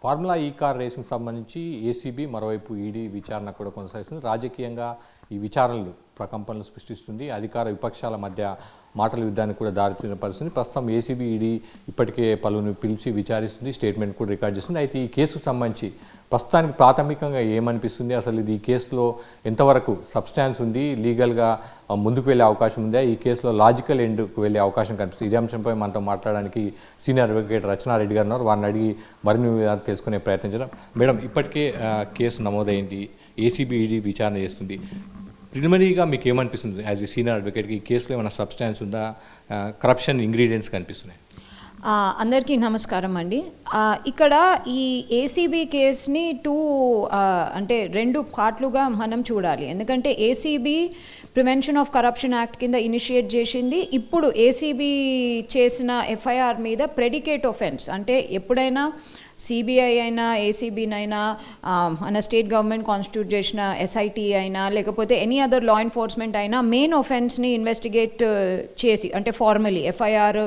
Formula ఈ car racing సంబంధించి ACB మరోవైపు ఈడీ విచారణ కూడా కొనసాగిస్తుంది. రాజకీయంగా ఈ విచారణలు ప్రకంపనలు సృష్టిస్తుంది. అధికార విపక్షాల మధ్య మాటల యుద్ధానికి కూడా దారితీసిన పరిస్థితి. ప్రస్తుతం ఏసీబీ ఈడీ ఇప్పటికే పలువురిని పిలిచి విచారిస్తుంది, స్టేట్మెంట్ కూడా రికార్డ్ చేస్తుంది. అయితే ఈ కేసుకు సంబంధించి ప్రస్తుతానికి ప్రాథమికంగా ఏమనిపిస్తుంది, అసలు ఇది ఈ కేసులో ఎంతవరకు సబ్స్టాన్స్ ఉంది, లీగల్గా ముందుకు వెళ్ళే అవకాశం ఉందా, ఈ కేసులో లాజికల్ ఎండ్కు వెళ్ళే అవకాశం కనిపిస్తుంది? ఇదే అంశంపై మనతో మాట్లాడడానికి సీనియర్ అడ్వకేట్ రచనారెడ్డి గారు ఉన్నారు. వారిని అడిగి మరిన్ని వివరాలు తెలుసుకునే ప్రయత్నం చేద్దాం. మేడం, ఇప్పటికే కేసు నమోదైంది, ఏసీబీ ఈడీ విచారణ చేస్తుంది. ప్రిలిమినరీగా మీకు ఏమనిపిస్తుంది యాజ్ ఏ సీనియర్ అడ్వకేట్కి? ఈ కేసులో ఏమైనా సబ్స్టాన్స్ ఉందా, కరప్షన్ ఇంగ్రీడియంట్స్ కనిపిస్తున్నాయి? అందరికీ నమస్కారం అండి. ఇక్కడ ఈ ఏసీబీ కేసుని అంటే రెండు పార్ట్లుగా మనం చూడాలి. ఎందుకంటే ACB prevention of corruption act కింద ఇనిషియేట్ చేసింది. ఇప్పుడు ఏసీబీ చేసిన ఎఫ్ఐఆర్ మీద ప్రెడికేట్ ఒఫెన్స్, అంటే ఎప్పుడైనా సిబిఐ అయినా ఏసీబీనైనా మన స్టేట్ గవర్నమెంట్ కాన్స్టిట్యూట్ చేసిన ఎస్ఐటీ అయినా లేకపోతే ఎనీ అదర్ లా ఎన్ఫోర్స్మెంట్ అయినా మెయిన్ ఒఫెన్స్ని ఇన్వెస్టిగేట్ చేసి, అంటే ఫార్మలీ ఎఫ్ఐఆర్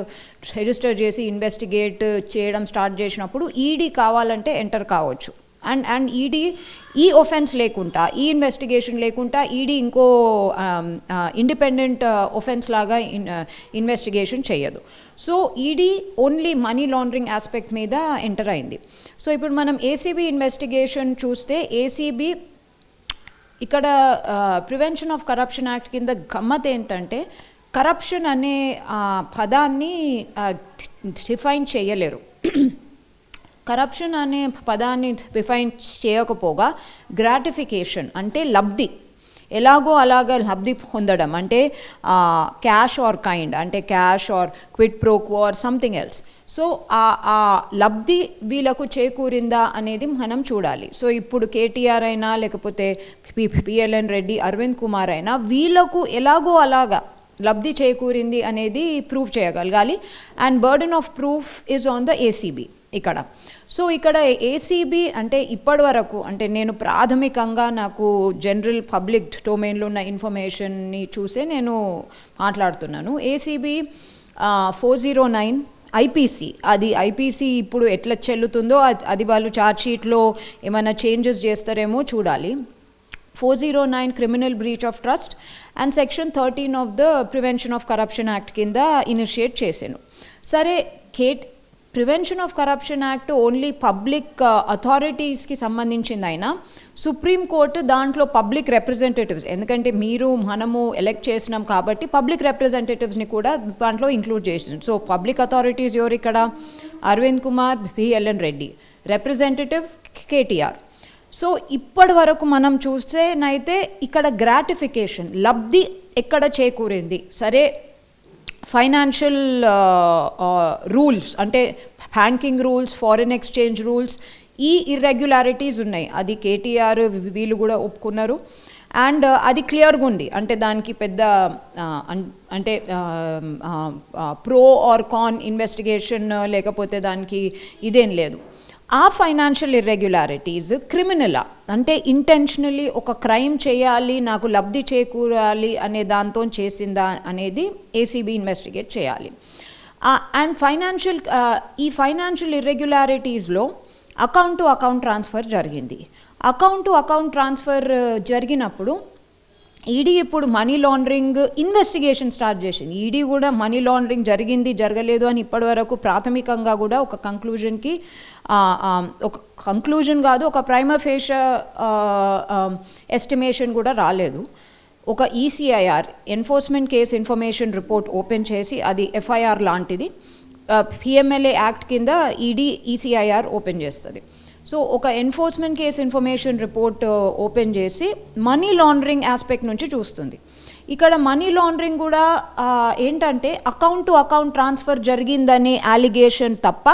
రిజిస్టర్ చేసి ఇన్వెస్టిగేట్ చేయడం స్టార్ట్ చేసినప్పుడు ఈడీ కావాలంటే ఎంటర్ కావచ్చు. అండ్ ఈడీ ఈ ఒఫెన్స్ లేకుండా, ఈ ఇన్వెస్టిగేషన్ లేకుండా ఈడీ ఇంకో ఇండిపెండెంట్ ఒఫెన్స్ లాగా ఇన్వెస్టిగేషన్ చేయదు. So ED only money laundering aspect మీద ఎంటర్ అయింది. సో ఇప్పుడు మనం ఏసీబీ ఇన్వెస్టిగేషన్ చూస్తే, ఏసీబీ ఇక్కడ ప్రివెన్షన్ ఆఫ్ కరప్షన్ యాక్ట్ కింద గమ్మత్ ఏంటంటే, కరప్షన్ అనే పదాన్ని డిఫైన్ చేయలేరు. కరప్షన్ అనే పదాన్ని డిఫైన్ చేయకపోగా గ్రాటిఫికేషన్ అంటే లబ్ధి, ఎలాగో అలాగా లబ్ధి పొందడం, అంటే క్యాష్ ఆర్ కైండ్, అంటే cash or quid pro quo or something else. So ఆ లబ్ధి వీళ్ళకు చేకూరిందా అనేది మనం చూడాలి. సో ఇప్పుడు కేటీఆర్ అయినా లేకపోతే పిఎల్ఎన్ రెడ్డి, అరవింద్ కుమార్ అయినా వీళ్ళకు ఎలాగో అలాగా లబ్ధి చేకూరింది అనేది ప్రూవ్ చేయగలగాలి. And burden of proof is on the ACB ఇక్కడ. సో ఇక్కడ ఏసీబీ అంటే ఇప్పటి వరకు, అంటే నేను ప్రాథమికంగా నాకు జనరల్ పబ్లిక్ డొమైన్లో ఉన్న ఇన్ఫర్మేషన్ని చూసే నేను మాట్లాడుతున్నాను. ఏసీబీ 409 ఐపీసీ, అది ఐపీసీ ఇప్పుడు ఎట్లా చెల్లుతుందో అది వాళ్ళు ఛార్జ్షీట్లో ఏమైనా చేంజెస్ చేస్తారేమో చూడాలి. 409 criminal breach of trust and section 13 of the prevention of corruption act కింద ఇనిషియేట్ చేశాను. సరే, prevention of corruption act only public అథారిటీస్కి సంబంధించింది అయినా సుప్రీంకోర్టు దాంట్లో పబ్లిక్ రిప్రజెంటేటివ్స్, ఎందుకంటే మనము ఎలెక్ట్ చేసినాం కాబట్టి పబ్లిక్ రిప్రజెంటేటివ్స్ని కూడా దాంట్లో ఇంక్లూడ్ చేసింది. సో పబ్లిక్ అథారిటీస్ ఎవరు ఇక్కడ? అరవింద్ కుమార్, పిఎల్ఎన్ రెడ్డి, రిప్రజెంటేటివ్ కేటీఆర్. సో ఇప్పటి వరకు మనం చూస్తేనైతే ఇక్కడ గ్రాటిఫికేషన్, లబ్ధి ఎక్కడ చేకూరింది? సరే, ఫైనాన్షియల్ రూల్స్ అంటే banking rules, foreign exchange rules, ఈ ఇర్రెగ్యులారిటీస్ ఉన్నాయి, అది కేటీఆర్ వీళ్ళు కూడా ఒప్పుకున్నారు. అండ్ అది క్లియర్గా ఉంది, అంటే దానికి పెద్ద అంటే ప్రో ఆర్ కాన్ ఇన్వెస్టిగేషన్ లేకపోతే దానికి ఇదేం లేదు. ఆ ఫైనాన్షియల్ ఇర్రెగ్యులారిటీస్ క్రిమినలా, అంటే ఇంటెన్షనలీ ఒక క్రైమ్ చేయాలి, నాకు లబ్ధి చేకూరాలి అనే దాంతో చేసిందా అనేది ఏసీబీ ఇన్వెస్టిగేట్ చేయాలి. అండ్ ఈ ఫైనాన్షియల్ ఇర్రెగ్యులారిటీస్లో అకౌంట్ టు అకౌంట్ ట్రాన్స్ఫర్ జరిగింది. అకౌంట్ టు అకౌంట్ ట్రాన్స్ఫర్ జరిగినప్పుడు ఈడీ ఇప్పుడు మనీ లాండరింగ్ ఇన్వెస్టిగేషన్ స్టార్ట్ చేసింది. ఈడీ కూడా మనీ లాండరింగ్ జరిగింది జరగలేదు అని ఇప్పటివరకు ప్రాథమికంగా కూడా ఒక కంక్లూజన్ కాదు, ఒక ప్రైమా ఫేషియా ఎస్టిమేషన్ కూడా రాలేదు. ఒక ECIR, enforcement case information report open చేసి, అది ఎఫ్ఐఆర్ లాంటిది, పిఎంఎల్ఏ యాక్ట్ కింద ఈడీ ఈసీఐఆర్ ఓపెన్ చేస్తుంది. సో ఒక enforcement case information report open చేసి మనీ లాండరింగ్ ఆస్పెక్ట్ నుంచి చూస్తుంది. ఇక్కడ మనీ లాండరింగ్ కూడా ఏంటంటే అకౌంట్ టు అకౌంట్ ట్రాన్స్ఫర్ జరిగిందనే అలిగేషన్ తప్ప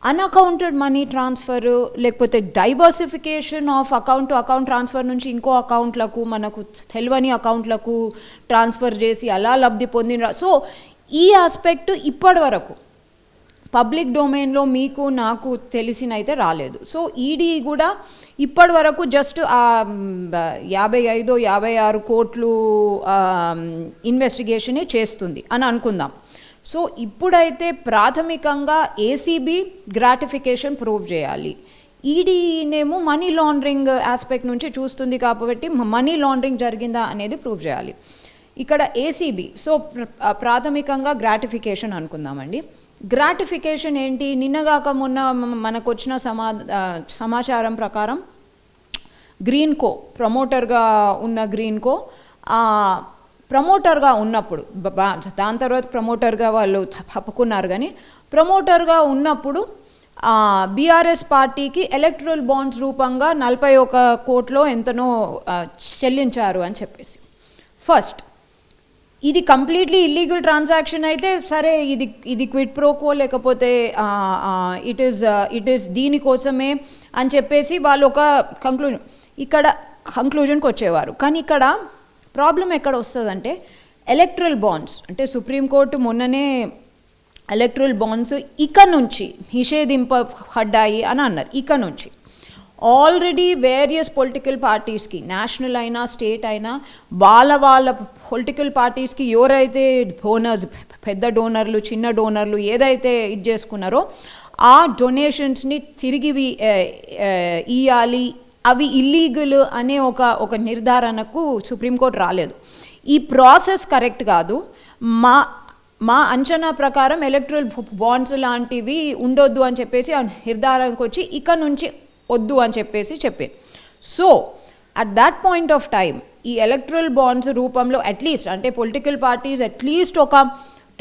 అన్అకౌంటెడ్ మనీ ట్రాన్స్ఫర్ లేకపోతే diversification of account to account transfer నుంచి ఇంకో అకౌంట్లకు, మనకు తెలియని అకౌంట్లకు ట్రాన్స్ఫర్ చేసి అలా లబ్ధి పొందిన. సో ఈ ఆస్పెక్ట్ ఇప్పటి వరకు పబ్లిక్ డొమైన్లో మీకు నాకు తెలిసినైతే రాలేదు. సో ఈడీ కూడా ఇప్పటి వరకు జస్ట్ 55-56 కోట్లు ఇన్వెస్టిగేషనే చేస్తుంది అని అనుకుందాం. సో ఇప్పుడైతే ప్రాథమికంగా ఏసీబీ గ్రాటిఫికేషన్ ప్రూవ్ చేయాలి. ఈడీనేమో మనీ లాండరింగ్ ఆస్పెక్ట్ నుంచి చూస్తుంది కాబట్టి మనీ లాండరింగ్ జరిగిందా అనేది ప్రూవ్ చేయాలి. ఇక్కడ ఏసీబీ సో ప్రాథమికంగా గ్రాటిఫికేషన్ అనుకుందామండి. గ్రాటిఫికేషన్ ఏంటి? నిన్నగాక మొన్న మనకు వచ్చిన సమాచారం ప్రకారం గ్రీన్కో ప్రమోటర్గా ఉన్న గ్రీన్కో ప్రమోటర్గా ఉన్నప్పుడు దాని తర్వాత ప్రమోటర్గా వాళ్ళు తప్పుకున్నారు, కానీ ప్రమోటర్గా ఉన్నప్పుడు బీఆర్ఎస్ పార్టీకి ఎలక్ట్రల్ బాండ్స్ రూపంగా 41 కోట్లో ఎంతనో చెల్లించారు అని చెప్పేసి. ఫస్ట్ ఇది కంప్లీట్లీ ఇల్లీగల్ ట్రాన్సాక్షన్ అయితే సరే, ఇది క్విడ్ ప్రోకో లేకపోతే ఇట్ ఈస్ దీనికోసమే అని చెప్పేసి వాళ్ళు ఒక కంక్లూజన్కి వచ్చేవారు. కానీ ఇక్కడ ప్రాబ్లం ఎక్కడ వస్తుందంటే ఎలక్ట్రల్ బాండ్స్ అంటే సుప్రీంకోర్టు మొన్ననే ఎలక్ట్రల్ బాండ్స్ ఇక నుంచి నిషేధింపబడ్డాయి అని అన్నారు. ఇక నుంచి ఆల్రెడీ వేరియస్ పొలిటికల్ పార్టీస్కి, నేషనల్ అయినా స్టేట్ అయినా, వాళ్ళ పొలిటికల్ పార్టీస్కి ఎవరైతే డోనర్స్, పెద్ద డోనర్లు చిన్న డోనర్లు ఏదైతే ఇది చేసుకున్నారో ఆ డొనేషన్స్ని తిరిగి ఇవ్వాలి, అవి ఇల్లీగల్ అనే ఒక నిర్ధారణకు సుప్రీంకోర్టు రాలేదు. ఈ ప్రాసెస్ కరెక్ట్ కాదు. మా అంచనా ప్రకారం ఎలక్ట్రల్ బాండ్స్ లాంటివి ఉండొద్దు అని చెప్పేసి ఆ నిర్ధారణకు వచ్చి ఇక నుంచి వద్దు అని చెప్పేసి చెప్పారు. So at that point of time ఈ ఎలక్ట్రల్ బాండ్స్ రూపంలో అట్లీస్ట్ అంటే పొలిటికల్ పార్టీస్ అట్లీస్ట్ ఒక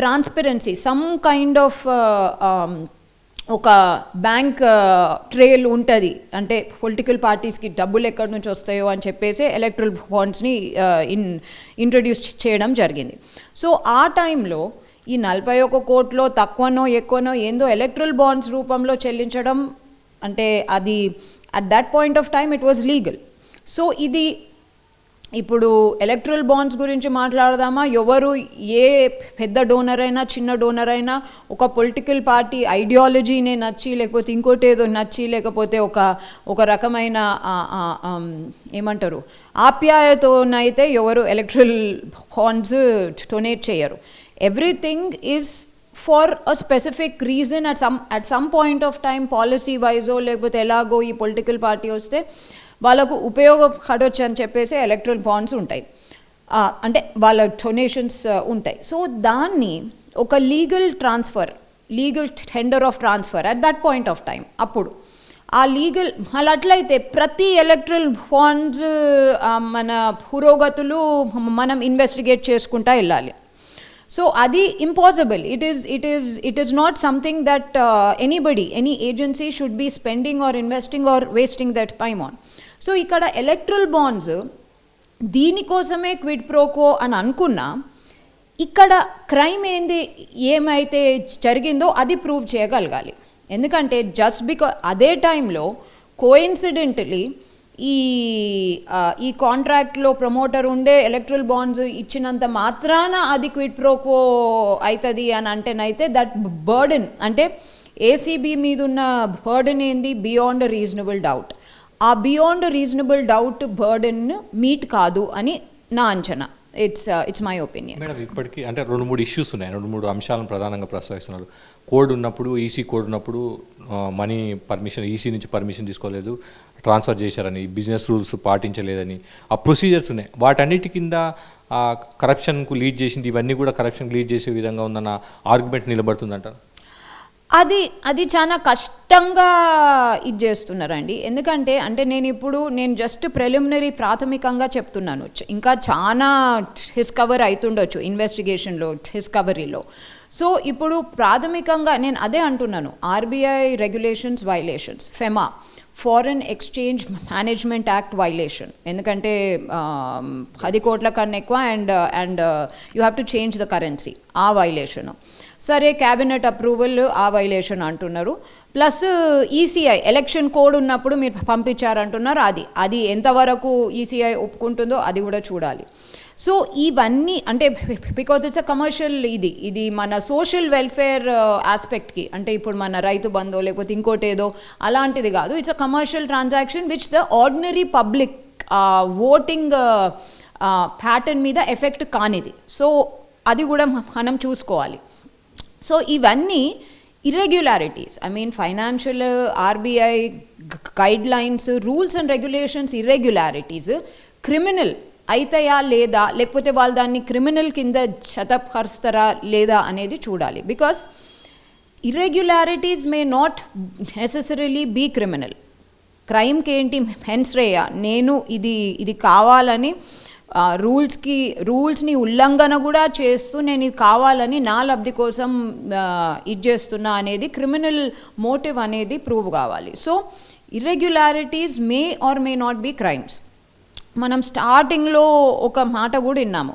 ట్రాన్స్పరెన్సీ, సమ్ కైండ్ ఆఫ్ ఒక బ్యాంక్ ట్రేల్ ఉంటుంది, అంటే పొలిటికల్ పార్టీస్కి డబ్బులు ఎక్కడి నుంచి వస్తాయో అని చెప్పేసి ఎలక్ట్రల్ బాండ్స్ని ఇంట్రడ్యూస్ చేయడం జరిగింది. సో ఆ టైంలో ఈ 41 కోట్లో తక్కువనో ఎక్కువనో ఏందో ఎలక్ట్రల్ బాండ్స్ రూపంలో చెల్లించడం అంటే అది at that point of time it was legal. So ఇది ఇప్పుడు ఎలక్ట్రల్ బాండ్స్ గురించి మాట్లాడదామా? ఎవరు ఏ పెద్ద డోనర్ అయినా చిన్న డోనర్ అయినా ఒక పొలిటికల్ పార్టీ ఐడియాలజీనే నచ్చి లేకపోతే ఇంకోటి ఏదో నచ్చి లేకపోతే ఒక రకమైన ఏమంటారు ఆప్యాయతోనైతే ఎవరు ఎలక్ట్రల్ బాండ్స్ డొనేట్ చేయరు. Everything is for a specific reason at some point of time policy వైజో లేకపోతే ఎలాగో ఈ పొలిటికల్ పార్టీ వస్తే వాళ్ళకు ఉపయోగపడవచ్చు అని చెప్పేసి ఎలక్ట్రల్ బాండ్స్ ఉంటాయి, అంటే వాళ్ళ డొనేషన్స్ ఉంటాయి. సో దాన్ని ఒక legal tender of transfer at that point of time అప్పుడు ఆ లీగల్ అట్లయితే ప్రతి ఎలక్ట్రల్ బాండ్స్ మన పురోగతులు మనం ఇన్వెస్టిగేట్ చేసుకుంటా వెళ్ళాలి. సో అది impossible. It is not something that any agency should be spending or investing or wasting that time on. So ఇక్కడ ఎలక్ట్రల్ బాండ్స్ దీనికోసమే క్విడ్ ప్రోకో అని అనుకున్నా, ఇక్కడ క్రైమ్ ఏమైతే జరిగిందో అది ప్రూవ్ చేయగలగాలి. ఎందుకంటే జస్ట్ బికాజ్ అదే టైంలో కోఇన్సిడెంటలీ ఈ కాంట్రాక్ట్లో ప్రమోటర్ ఉండే ఎలక్ట్రల్ బాండ్స్ ఇచ్చినంత మాత్రాన అది క్విడ్ ప్రోకో అవుతుంది అని అంటేనైతే దట్ బర్డెన్ అంటే ఏసీబీ మీద ఉన్న బర్డెన్ ఏంది? Beyond reasonable doubt. ఆ beyond reasonable doubt burden meet కాదు అని నా అంచనా. It's my opinion. మేడం ఇప్పటికీ అంటే 2-3 ఇష్యూస్ ఉన్నాయి, 2-3 అంశాలను ప్రధానంగా ప్రస్తావిస్తున్నారు. కోడ్ ఉన్నప్పుడు, ఈసీ కోడ్ ఉన్నప్పుడు మనీ పర్మిషన్ ఈసీ నుంచి పర్మిషన్ తీసుకోలేదు, ట్రాన్స్ఫర్ చేశారని, బిజినెస్ రూల్స్ పాటించలేదని ఆ ప్రొసీజర్స్ ఉన్నాయి. వాటన్నిటి కింద కరప్షన్కు లీడ్ చేసింది, ఇవన్నీ కూడా కరప్షన్కి లీడ్ చేసే విధంగా ఉందన్న ఆర్గ్యుమెంట్ నిలబడుతుందంటారు. అది చాలా కష్టంగా ఇది చేస్తున్నారండి. ఎందుకంటే నేను జస్ట్ ప్రిలిమినరీ ప్రాథమికంగా చెప్తున్నాను, ఇంకా చాలా డిస్కవర్ అవుతుండొచ్చు ఇన్వెస్టిగేషన్లో, డిస్కవరీలో. సో ఇప్పుడు ప్రాథమికంగా నేను అదే అంటున్నాను, RBI regulations violations, FEMA foreign exchange management act violation, ఎందుకంటే 10 కోట్ల కన్నా ఎక్కువ and you have to change the currency, ఆ వైలేషను. సరే, క్యాబినెట్ అప్రూవల్ ఆ వైలేషన్ అంటున్నారు. ప్లస్ ఈసీఐ ఎలక్షన్ కోడ్ ఉన్నప్పుడు మీరు పంపించారంటున్నారు, అది ఎంతవరకు ఈసీఐ ఒప్పుకుంటుందో అది కూడా చూడాలి. సో ఇవన్నీ అంటే బికాజ్ ఇట్స్ అ కమర్షియల్, ఇది మన సోషల్ వెల్ఫేర్ ఆస్పెక్ట్కి, అంటే ఇప్పుడు మన రైతు బంధో లేకపోతే ఇంకోటి ఏదో అలాంటిది కాదు. It's a commercial transaction which the ordinary public voting pattern మీద ఎఫెక్ట్ కానిది. సో అది కూడా మనం చూసుకోవాలి. సో ఇవన్నీ irregularities, I mean financial, RBI guidelines, rules and regulations irregularities criminal అయితాయా లేదా, లేకపోతే వాళ్ళు దాన్ని క్రిమినల్ కింద శతపరుస్తారా లేదా అనేది చూడాలి. Because irregularities may not necessarily be criminal. క్రైమ్కి ఏంటి హెన్స్రేయ, నేను ఇది కావాలని రూల్స్ని ఉల్లంఘన కూడా చేస్తూ నేను ఇది కావాలని నా లబ్ధి కోసం ఇది చేస్తున్నా అనేది క్రిమినల్ మోటివ్ అనేది ప్రూవ్ కావాలి. So irregularities may or may not be crimes. మనం స్టార్టింగ్లో ఒక మాట కూడా విన్నాము,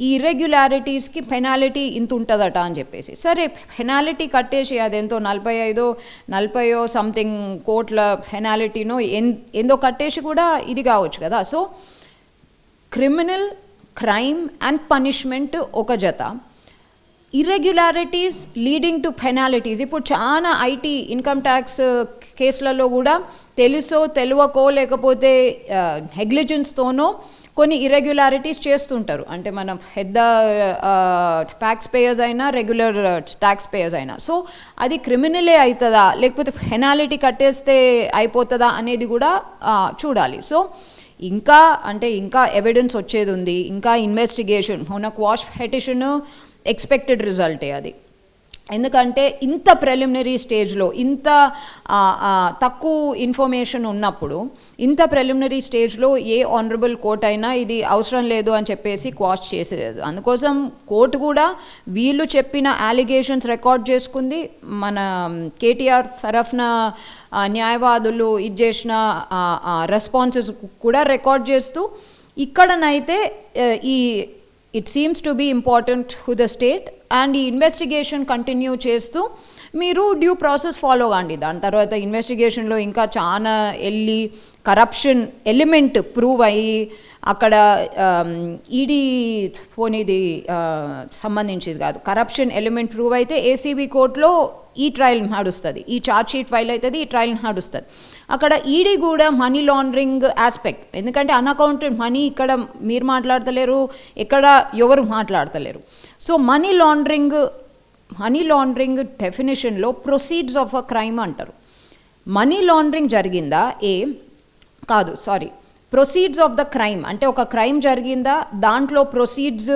ఈ ఇర్రెగ్యులారిటీస్కి పెనాలిటీ ఇంత ఉంటుందట అని చెప్పేసి. సరే పెనాలిటీ కట్టేసి అదెంతో 40 సంథింగ్ కోట్ల పెనాలిటీనో ఎందో కట్టేసి కూడా ఇది కావచ్చు కదా. So criminal, crime and punishment ఒక జత, ఇర్రెగ్యులారిటీస్ లీడింగ్ టు పెనాలిటీస్. ఇప్పుడు చాలా ఐటీ ఇన్కమ్ ట్యాక్స్ కేసులలో కూడా తెలుసో తెలియకో లేకపోతే నెగ్లిజెన్స్తోనో కొన్ని ఇర్రెగ్యులారిటీస్ చేస్తుంటారు. అంటే మనం పెద్ద ట్యాక్స్ పేయర్స్ అయినా రెగ్యులర్ ట్యాక్స్ పేయర్స్ అయినా. సో అది క్రిమినలే అవుతుందా లేకపోతే పెనాలిటీ కట్టేస్తే అయిపోతుందా అనేది కూడా చూడాలి. సో ఇంకా ఎవిడెన్స్ వచ్చేది ఉంది, ఇంకా ఇన్వెస్టిగేషన్. మొన్న క్వాష్ పిటిషన్ ఎక్స్పెక్టెడ్ రిజల్టే అది. ఎందుకంటే ఇంత ప్రిలిమినరీ స్టేజ్లో ఇంత తక్కువ ఇన్ఫర్మేషన్ ఉన్నప్పుడు, ఇంత ప్రిలిమినరీ స్టేజ్లో ఏ ఆనరబుల్ కోర్ట్ అయినా ఇది అవసరం లేదు అని చెప్పేసి క్వాష్ చేసేది. అందుకోసం కోర్టు కూడా వీళ్ళు చెప్పిన అలిగేషన్స్ రికార్డ్ చేసుకుంది, మన కేటీఆర్ తరఫున న్యాయవాదులు ఇది చేసిన రెస్పాన్సెస్ కూడా రికార్డ్ చేస్తూ, ఇక్కడనైతే it seems to be important to the state and ఈ ఇన్వెస్టిగేషన్ కంటిన్యూ చేస్తూ మీరు డ్యూ ప్రాసెస్ ఫాలో కాండి. దాని తర్వాత ఇన్వెస్టిగేషన్లో ఇంకా చాలా వెళ్ళి కరప్షన్ ఎలిమెంట్ ప్రూవ్ అయ్యి అక్కడ ఈడీ పోనీది సంబంధించింది కాదు, కరప్షన్ ఎలిమెంట్ ప్రూవ్ అయితే ఏసీబీ కోర్టులో ఈ ట్రయల్ నడుస్తుంది, ఈ ఛార్జ్ షీట్ ఫైల్ అవుతుంది, ఈ ట్రయల్ నడుస్తుంది. అక్కడ ఈడీ కూడా మనీ లాండరింగ్ ఆస్పెక్ట్, ఎందుకంటే అన్అకౌంటెడ్ మనీ ఇక్కడ మీరు మాట్లాడతలేరు, ఎక్కడ ఎవరు మాట్లాడతలేరు. సో మనీ లాండరింగ్ డెఫినేషన్లో ప్రొసీడ్స్ ఆఫ్ అ క్రైమ్ అంటారు. మనీ లాండరింగ్ జరిగిందా ప్రొసీడ్స్ ఆఫ్ ద క్రైమ్ అంటే ఒక క్రైమ్ జరిగిందా, దాంట్లో ప్రొసీడ్స్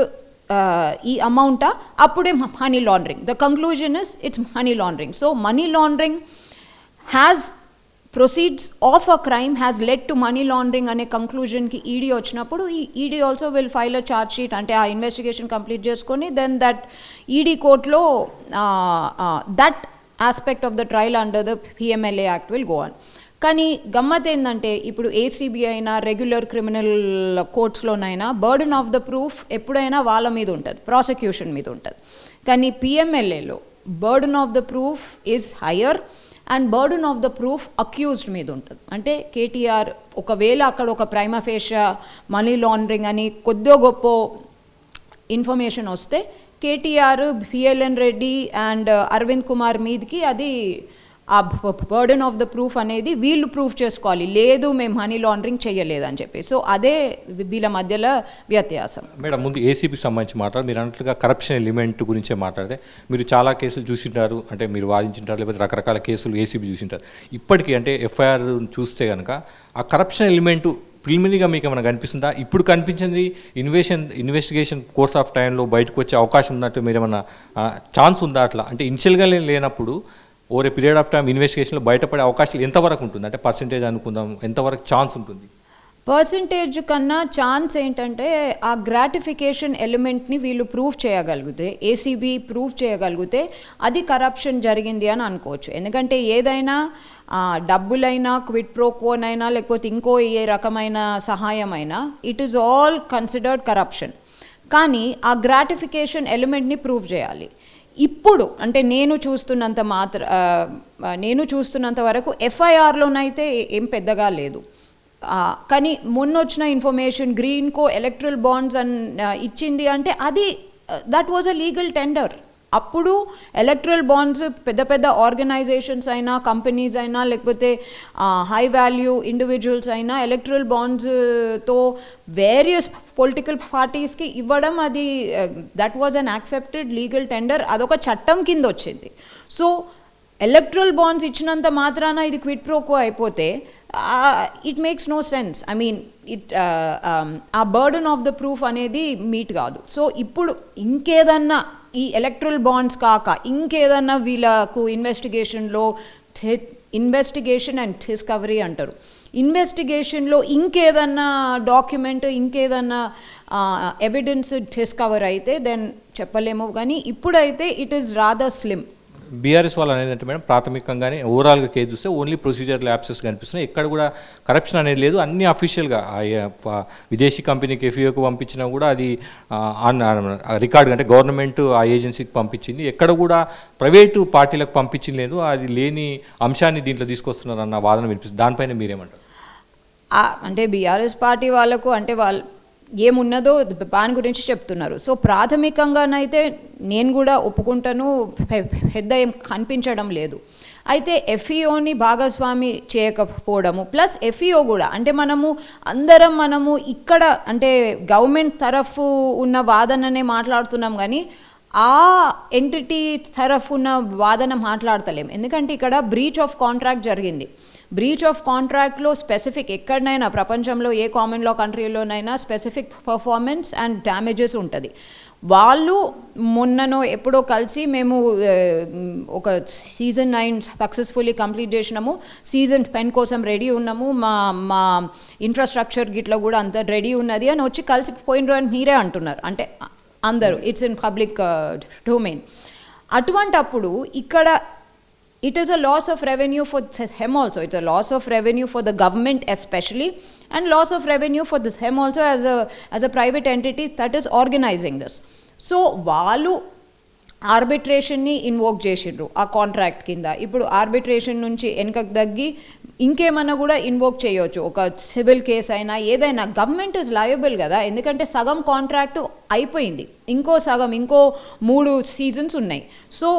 ఈ అమౌంటా, అప్పుడే money laundering. The conclusion is it's money laundering. So money laundering has proceeds of a crime has led to money laundering అనే కంక్లూజన్కి ఈడీ వచ్చినప్పుడు ఈ ED also will file a charge sheet, అంటే ఆ ఇన్వెస్టిగేషన్ కంప్లీట్ చేసుకొని then that ED కోర్టులో that aspect of the trial under the PMLA act will go on. కానీ గమ్మత్ ఏంటంటే ఇప్పుడు ఏసీబీ అయినా రెగ్యులర్ క్రిమినల్ కోర్ట్స్లోనైనా బర్డన్ ఆఫ్ ద ప్రూఫ్ ఎప్పుడైనా వాళ్ళ మీద ఉంటుంది, ప్రాసిక్యూషన్ మీద ఉంటుంది. కానీ పిఎంఎల్ఏలో burden of the proof is higher and burden of the proof accused మీద ఉంటుంది. అంటే కేటీఆర్ ఒకవేళ అక్కడ ఒక ప్రైమా ఫేషియా మనీ లాండరింగ్ అని కొద్దో గొప్ప ఇన్ఫర్మేషన్ వస్తే కేటీఆర్, బిఎల్ఎన్ రెడ్డి అండ్ అరవింద్ కుమార్ మీదకి అది ఆ బర్డన్ ఆఫ్ ద ప్రూఫ్ అనేది వీళ్ళు ప్రూఫ్ చేసుకోవాలి, లేదు మేము మనీ లాండరింగ్ చేయలేదని చెప్పి. సో అదే వీళ్ళ మధ్యలో వ్యత్యాసం. మేడం, ముందు ఏసీబీకి సంబంధించి మాట్లాడు, మీరు అన్నట్లుగా కరప్షన్ ఎలిమెంట్ గురించే మాట్లాడితే మీరు చాలా కేసులు చూసింటారు, అంటే మీరు వాదించుంటారు, లేకపోతే రకరకాల కేసులు ఏసీబీ చూసింటారు. ఇప్పటికీ అంటే ఎఫ్ఐఆర్ చూస్తే కనుక ఆ కరప్షన్ ఎలిమెంటు ప్రిలిమినరీగా మీకు ఏమైనా కనిపిస్తుందా? ఇప్పుడు కనిపించింది ఇన్వెస్టిగేషన్ కోర్స్ ఆఫ్ టైంలో బయటకు వచ్చే అవకాశం ఉన్నట్టు మీరు ఏమన్నా ఛాన్స్ ఉందా అట్లా? అంటే ఇనిషియల్గా లేనప్పుడు over a period of time ఇన్వెస్టిగేషన్లో బయటపడే అవకాశాలు ఎంతవరకు ఉంటుంది? అంటే పర్సెంటేజ్ అనుకుందాం, ఎంతవరకు ఛాన్స్ ఉంటుంది? పర్సంటేజ్ కన్నా ఛాన్స్ ఏంటంటే ఆ గ్రాటిఫికేషన్ ఎలిమెంట్ని వీళ్ళు ప్రూవ్ చేయగలిగితే, ఏసీబీ ప్రూవ్ చేయగలిగితే అది కరప్షన్ జరిగింది అని అనుకోవచ్చు. ఎందుకంటే ఏదైనా డబ్బులైనా, క్విడ్ ప్రో కోనైనా, లేకపోతే ఇంకో ఏ రకమైన సహాయమైనా it is all considered corruption. కానీ ఆ గ్రాటిఫికేషన్ ఎలిమెంట్ని ప్రూవ్ చేయాలి. ఇప్పుడు అంటే నేను చూస్తున్నంత వరకు ఎఫ్ఐఆర్లోనైతే ఏం పెద్దగా లేదు. కానీ మొన్నొచ్చిన ఇన్ఫర్మేషన్ గ్రీన్కో ఎలక్ట్రల్ బాండ్స్ ఇచ్చింది అంటే అది that was a legal tender. అప్పుడు ఎలక్ట్రల్ బాండ్స్ పెద్ద పెద్ద ఆర్గనైజేషన్స్ అయినా కంపెనీస్ అయినా లేకపోతే హై వాల్యూ ఇండివిజువల్స్ అయినా ఎలక్ట్రల్ బాండ్స్తో వేరియస్ పొలిటికల్ పార్టీస్కి ఇవ్వడం అది that was an accepted legal tender, అదొక చట్టం కింద వచ్చింది. సో ఎలక్ట్రల్ బాండ్స్ ఇచ్చినంత మాత్రాన ఇది క్విడ్ ప్రోకో అయిపోతే it makes no sense. I mean ఆ బర్డన్ ఆఫ్ ద ప్రూఫ్ అనేది మీట్ కాదు. సో ఇప్పుడు ఇంకేదన్నా ఈ ఎలక్ట్రల్ బాండ్స్ కాక ఇంకేదన్నా వీళ్ళకు ఇన్వెస్టిగేషన్ అండ్ డిస్కవరీ అంటారు, ఇన్వెస్టిగేషన్లో ఇంకేదన్నా డాక్యుమెంట్ ఇంకేదన్నా ఎవిడెన్స్ డిస్కవర్ అయితే దెన్ చెప్పలేము. కానీ ఇప్పుడైతే it is rather slim. BRS వాళ్ళు అనేది అంటే మేడం ప్రాథమికంగానే ఓవరాల్గా కేసు చూస్తే ఓన్లీ ప్రొసీజర్ ల్యాప్సెస్ కనిపిస్తున్నాయి, ఎక్కడ కూడా కరప్షన్ అనేది లేదు, అన్ని అఫీషియల్గా విదేశీ కంపెనీకి ఎఫ్ఈఓకి పంపించినా కూడా అది రికార్డ్ అంటే గవర్నమెంట్ ఆ ఏజెన్సీకి పంపించింది, ఎక్కడ కూడా ప్రైవేటు పార్టీలకు పంపించింది లేదు, అది లేని అంశాన్ని దీంట్లో తీసుకొస్తున్నారు అన్న వాదన వినిపిస్తుంది. దానిపైన మీరేమంటారు? అంటే బీఆర్ఎస్ పార్టీ వాళ్ళకు అంటే వాళ్ళు ఏమున్నదో దాని గురించి చెప్తున్నారు. సో ప్రాథమికంగానైతే నేను కూడా ఒప్పుకుంటాను, పెద్ద ఏం కనిపించడం లేదు. అయితే ఎఫ్ఈఓని భాగస్వామి చేయకపోవడము ప్లస్ ఎఫ్ఈఓ కూడా అంటే మనము ఇక్కడ అంటే గవర్నమెంట్ తరఫు ఉన్న వాదననే మాట్లాడుతున్నాం కానీ ఆ ఎంటిటీ తరఫు ఉన్న వాదన మాట్లాడతలేం. ఎందుకంటే ఇక్కడ బ్రీచ్ ఆఫ్ కాంట్రాక్ట్ జరిగింది. బ్రీచ్ ఆఫ్ కాంట్రాక్ట్లో స్పెసిఫిక్ ఎక్కడనైనా ప్రపంచంలో ఏ కామన్ లా కంట్రీలోనైనా స్పెసిఫిక్ పర్ఫార్మెన్స్ అండ్ డ్యామేజెస్ ఉంటుంది. వాళ్ళు మొన్ననో ఎప్పుడో కలిసి మేము ఒక సీజన్ 9 సక్సెస్ఫుల్లీ కంప్లీట్ చేసినాము, సీజన్ 10 కోసం రెడీ ఉన్నాము, మా ఇన్ఫ్రాస్ట్రక్చర్ గిట్లా కూడా అంత రెడీ ఉన్నది అని వచ్చి కలిసి పోయినరు అని మీరే అంటున్నారు. అంటే అందరూ ఇట్స్ ఇన్ పబ్లిక్ డొమైన్. అటువంటప్పుడు ఇక్కడ it is a loss of revenue for them also. It's a loss of revenue for the government especially, and loss of revenue for them also as a private entity that is organizing this. So వాళ్ళు ఆర్బిట్రేషన్ని invoke చేసిండ్రు ఆ contract కింద. ఇప్పుడు arbitration నుంచి వెనకకు తగ్గి ఇంకేమన్నా కూడా ఇన్వోక్ చేయవచ్చు, ఒక సివిల్ కేసు అయినా ఏదైనా. గవర్నమెంట్ ఇస్ లయబుల్ కదా, ఎందుకంటే సగం కాంట్రాక్ట్ అయిపోయింది, ఇంకో 3 సీజన్స్ ఉన్నాయి. సో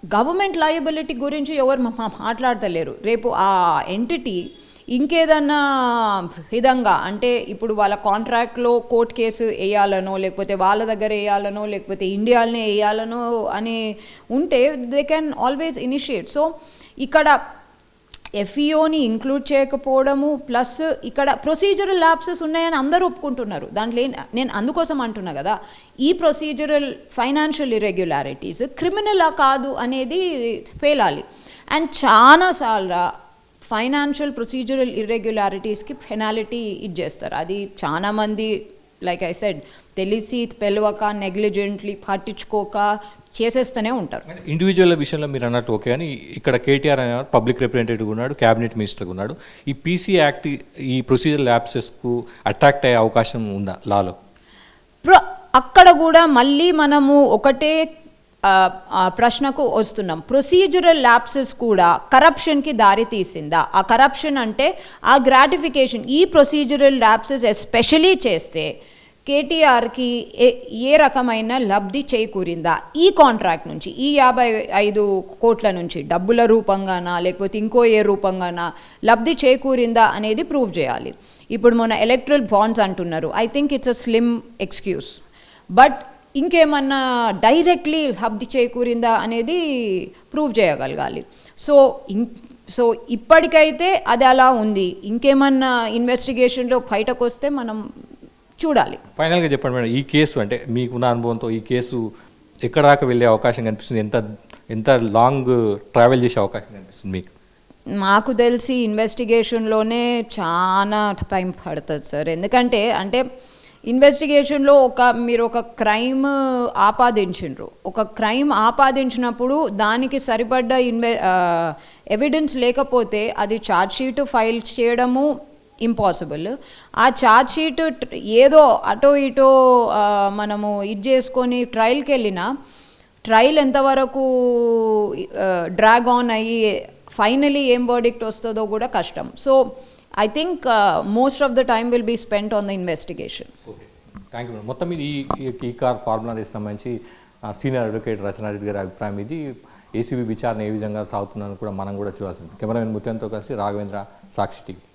గవర్నమెంట్ లయబిలిటీ గురించి ఎవరు మాట్లాడతలేరు. రేపు ఆ ఎంటిటీ ఇంకేదన్నా విధంగా అంటే ఇప్పుడు వాళ్ళ కాంట్రాక్ట్లో కోర్ట్ కేసు వేయాలనో లేకపోతే వాళ్ళ దగ్గర వేయాలనో లేకపోతే ఇండియాలోనే వేయాలనో అని ఉంటే they can always initiate. So ఇక్కడ ఎఫ్ఈఓని ఇంక్లూడ్ చేయకపోవడము ప్లస్ ఇక్కడ ప్రొసీజరల్ ల్యాప్సెస్ ఉన్నాయని అందరూ ఒప్పుకుంటున్నారు. దాంట్లో నేను అందుకోసం అంటున్నా కదా, ఈ ప్రొసీజరల్ ఫైనాన్షియల్ ఇర్రెగ్యులారిటీస్ క్రిమినలా కాదు అనేది తేలాలి. అండ్ చాలాసార్లు ఫైనాన్షియల్ ప్రొసీజరల్ ఇర్రెగ్యులారిటీస్కి పెనాలిటీ ఇచ్చేస్తారు. అది చాలామంది లైక్ ఐ సెడ్ తెలిసి తెలియక నెగ్లిజెంట్లీ పట్టించుకోక చేసేస్తూనే ఉంటారు. ఇండివిజువల్ విషయంలో మీరు అన్నట్టు ఓకే, కానీ ఇక్కడ కేటీఆర్ అనే పబ్లిక్ రిప్రజెంటేటివ్ ఉన్నాడు, క్యాబినెట్ మినిస్టర్ ఉన్నాడు. ఈ పీసీ యాక్ట్ ఈ ప్రొసీజర్ ల్యాప్సెస్కు అట్రాక్ట్ అయ్యే అవకాశం ఉందా లాలో? అక్కడ కూడా మళ్ళీ మనము ఒకటే ప్రశ్నకు వస్తున్నాం. ప్రొసీజరల్ ల్యాప్సెస్ కూడా కరప్షన్కి దారి తీసిందా? ఆ కరప్షన్ అంటే ఆ గ్రాటిఫికేషన్ ఈ ప్రొసీజరల్ ల్యాప్సెస్ ఎస్పెషలీ చేస్తే కేటీఆర్కి ఏ రకమైన లబ్ధి చేకూరిందా ఈ కాంట్రాక్ట్ నుంచి, ఈ 55 కోట్ల నుంచి డబ్బుల రూపంగానా లేకపోతే ఇంకో ఏ రూపంగానా లబ్ధి చేకూరిందా అనేది ప్రూవ్ చేయాలి. ఇప్పుడు మన ఎలక్ట్రల్ బాండ్స్ అంటున్నారు, I think it's a slim excuse. But ఇంకేమన్నా డైరెక్ట్లీ లబ్ధి చేకూరిందా అనేది ప్రూవ్ చేయగలగాలి. సో ఇప్పటికైతే అది అలా ఉంది. ఇంకేమన్నా ఇన్వెస్టిగేషన్లో బయటకు వస్తే మనం చూడాలి. ఫైనల్గా చెప్పండి మేడం, ఈ కేసు అంటే మీకున్న అనుభవంతో ఈ కేసు ఎక్కడ దాకా వెళ్ళే అవకాశం కనిపిస్తుంది? ఎంత లాంగ్ ట్రావెల్ చేసే అవకాశం కనిపిస్తుంది మీకు? మాకు తెలిసి ఇన్వెస్టిగేషన్లోనే చాలా టైం పడుతుంది సార్. ఎందుకంటే ఇన్వెస్టిగేషన్లో మీరు ఒక క్రైమ్ ఆపాదించిండ్రు, ఒక క్రైమ్ ఆపాదించినప్పుడు దానికి సరిపడ్డ ఎవిడెన్స్ లేకపోతే అది ఛార్జ్షీట్ ఫైల్ చేయడము ఇంపాసిబుల్. ఆ ఛార్జ్షీట్ ఏదో అటో ఇటో మనము ఇది చేసుకొని ట్రయల్కి వెళ్ళినా ట్రయల్ ఎంతవరకు డ్రాగ్ ఆన్ అయ్యి ఫైనలీ ఏం వర్డిక్ట్ వస్తుందో కూడా కష్టం. So I think most of the time will be spent on the investigation. Okay. Thank you. మొత్తం మీద ఈ కార్ ఫార్ములా సంబంధించి సీనియర్ అడ్వకేట్ రచనారెడ్డి గారి అభిప్రాయం ఇది. ఏసీబీ విచారణ ఏ విధంగా సాగుతుందని కూడా మనం కూడా చూడాల్సింది. కెమెరామెన్ ముత్యంతో కలిసి రాఘవేంద్ర, సాక్షి టీవీ.